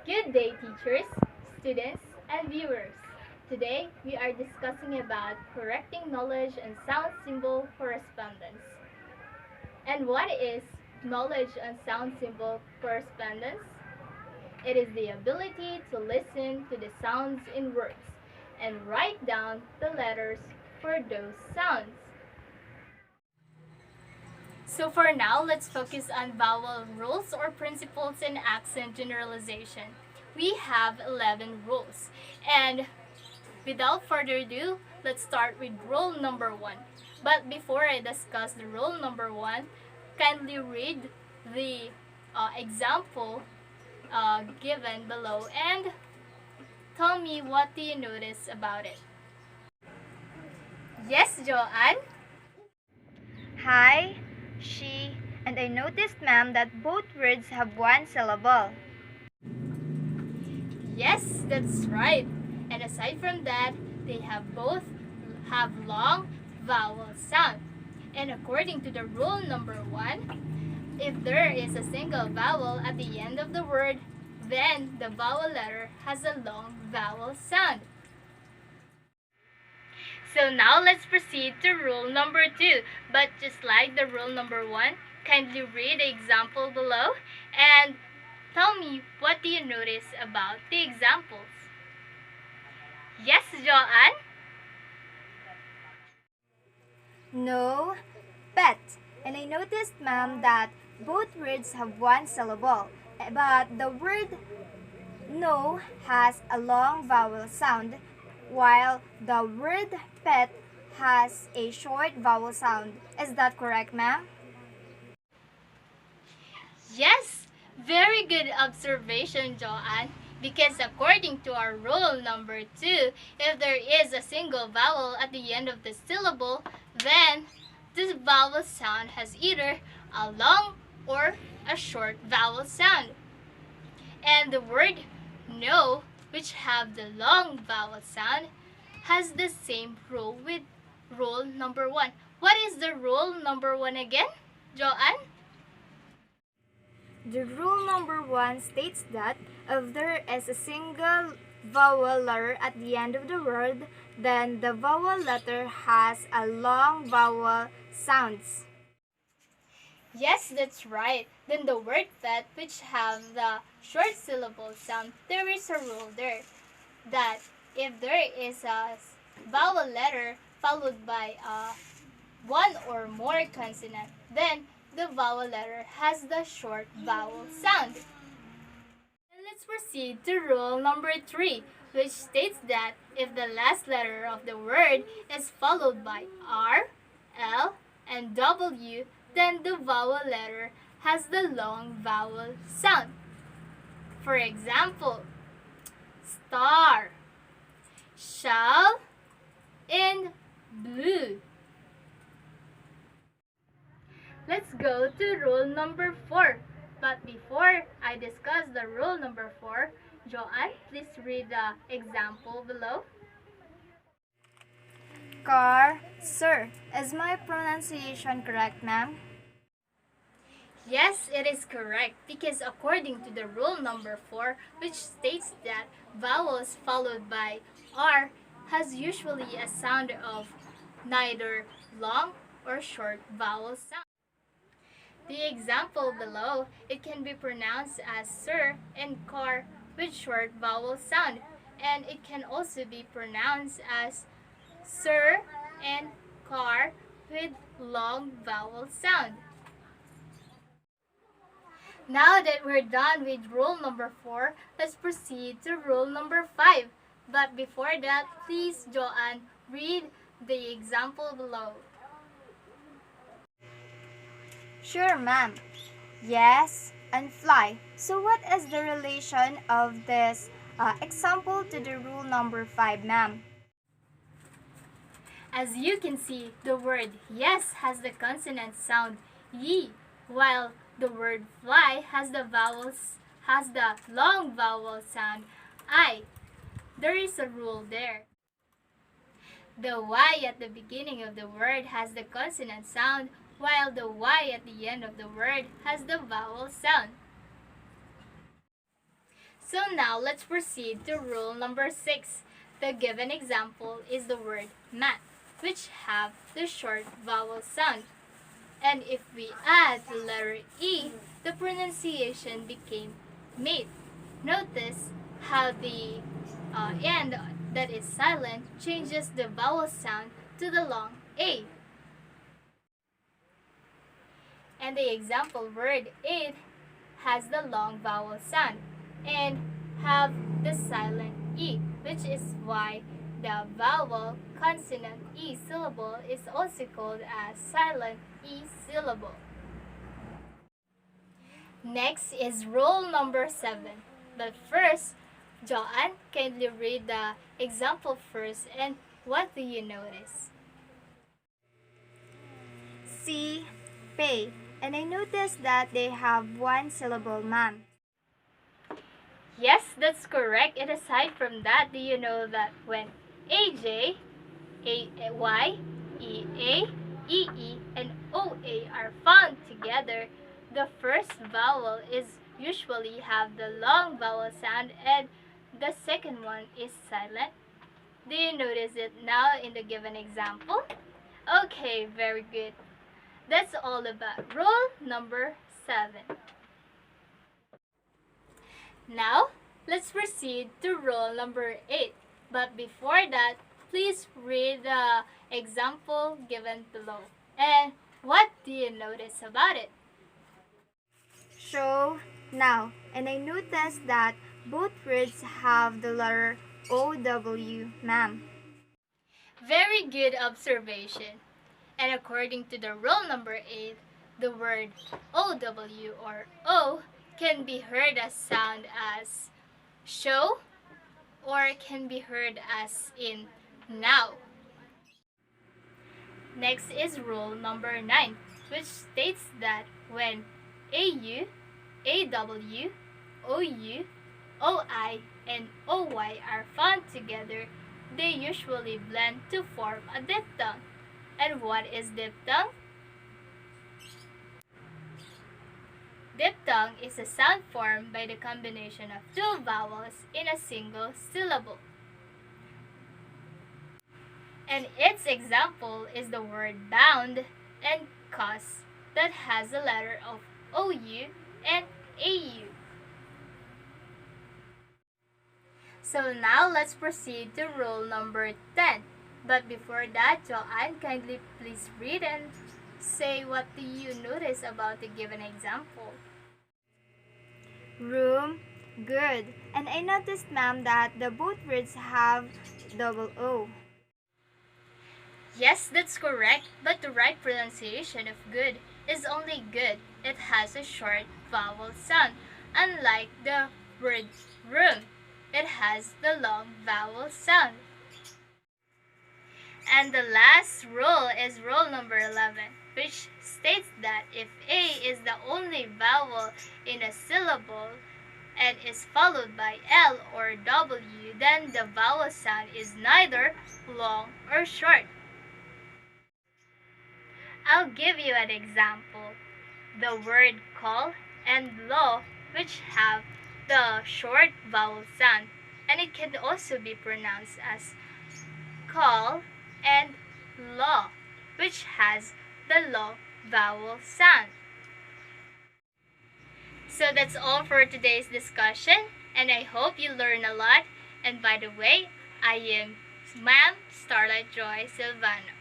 Good day, teachers, students, and viewers. Today, we are discussing about correcting knowledge and sound symbol correspondence. And what is knowledge and sound symbol correspondence? It is the ability to listen to the sounds in words and write down the letters for those sounds. So for now, let's focus on vowel rules or principles in accent generalization. We have 11 rules. And without further ado, let's start with rule number 1. But before I discuss the rule number 1, kindly read the example given below and tell me what do you notice about it. Yes, Joanne? Hi, she, and I noticed, ma'am, that both words have one syllable. Yes, that's right. And aside from that, they both have long vowel sound. And according to the rule number 1, if there is a single vowel at the end of the word, then the vowel letter has a long vowel sound. So now let's proceed to rule number 2. But just like the rule number 1, kindly read the example below and tell me what do you notice about the examples. Yes, Joanne? No, pet. And I noticed, ma'am, that both words have one syllable, but the word no has a long vowel sound, while the word pet has a short vowel sound. Is that correct, ma'am? Yes, very good observation, Joanne. Because according to our rule number 2, if there is a single vowel at the end of the syllable, then this vowel sound has either a long or a short vowel sound. And the word no, which have the long vowel sound, has the same rule with rule number 1. What is the rule number 1 again, Joanne? The rule number 1 states that if there is a single vowel letter at the end of the word, then the vowel letter has a long vowel sounds. Yes, that's right. Then the word pet, which have the short syllable sound, there is a rule there that if there is a vowel letter followed by one or more consonant, then the vowel letter has the short vowel sound. And let's proceed to rule number 3, which states that if the last letter of the word is followed by R, L, and W, then the vowel letter has the long vowel sound. For example, star, shall, and blue. Let's go to rule number 4. But before I discuss the rule number 4, Joanne, please read the example below. Car, sir. Is my pronunciation correct, ma'am? Yes, it is correct because according to the rule number 4, which states that vowels followed by R has usually a sound of neither long or short vowel sound. The example below, it can be pronounced as sir and car with short vowel sound, and it can also be pronounced as sir and car with long vowel sound. Now that we're done with rule number 4, let's proceed to rule number 5. But before that, please, Joanne, read the example below. Sure, ma'am. Yes, and fly. So what is the relation of this example to the rule number 5, ma'am? As you can see, the word yes has the consonant sound ye, while the word fly has the long vowel sound I. There is a rule there. The Y at the beginning of the word has the consonant sound, while the Y at the end of the word has the vowel sound. So now let's proceed to rule number 6. The given example is the word mat, which have the short vowel sound. And if we add the letter E, the pronunciation became mate. Notice how the end that is silent changes the vowel sound to the long A. And the example word it has the long vowel sound and have the silent E, which is why the vowel consonant E syllable is also called as silent E syllable. Next is rule number 7. But first, Joanne, kindly read the example first, and what do you notice? C. Pay. And I noticed that they have one syllable, ma'am. Yes, that's correct. And aside from that, do you know that when AJ, AY, EA, EE, and OA are found together, the first vowel is usually have the long vowel sound and the second one is silent? Do you notice it now in the given example? Okay, very good. That's all about rule number 7. Now, let's proceed to rule number 8. But before that, please read the example given below. And what do you notice about it? Show now. And I noticed that both words have the letter OW, ma'am. Very good observation. And according to the rule number 8, the word OW or O can be heard as sound as show or can be heard as in now. Next is rule number 9, which states that when AU, AW, OU, OI, and OY are found together, they usually blend to form a diphthong. And what is diphthong? Diphthong is a sound formed by the combination of two vowels in a single syllable. And its example is the word bound and cause that has a letter of OU and AU. So now let's proceed to rule number 10. But before that, Joanne, kindly please read and say what do you notice about the given example. Room, good. And I noticed, ma'am, that the both words have double O. Yes, that's correct, but the right pronunciation of good is only good. It has a short vowel sound, unlike the word room. It has the long vowel sound. And the last rule is rule number 11, which states that if A is the only vowel in a syllable and is followed by L or W, then the vowel sound is neither long or short. I'll give you an example. The word call and law, which have the short vowel sound, and it can also be pronounced as call and law, which has the long vowel sound. So that's all for today's discussion, and I hope you learn a lot. And by the way, I am Ma'am Starlight Joy Silvano.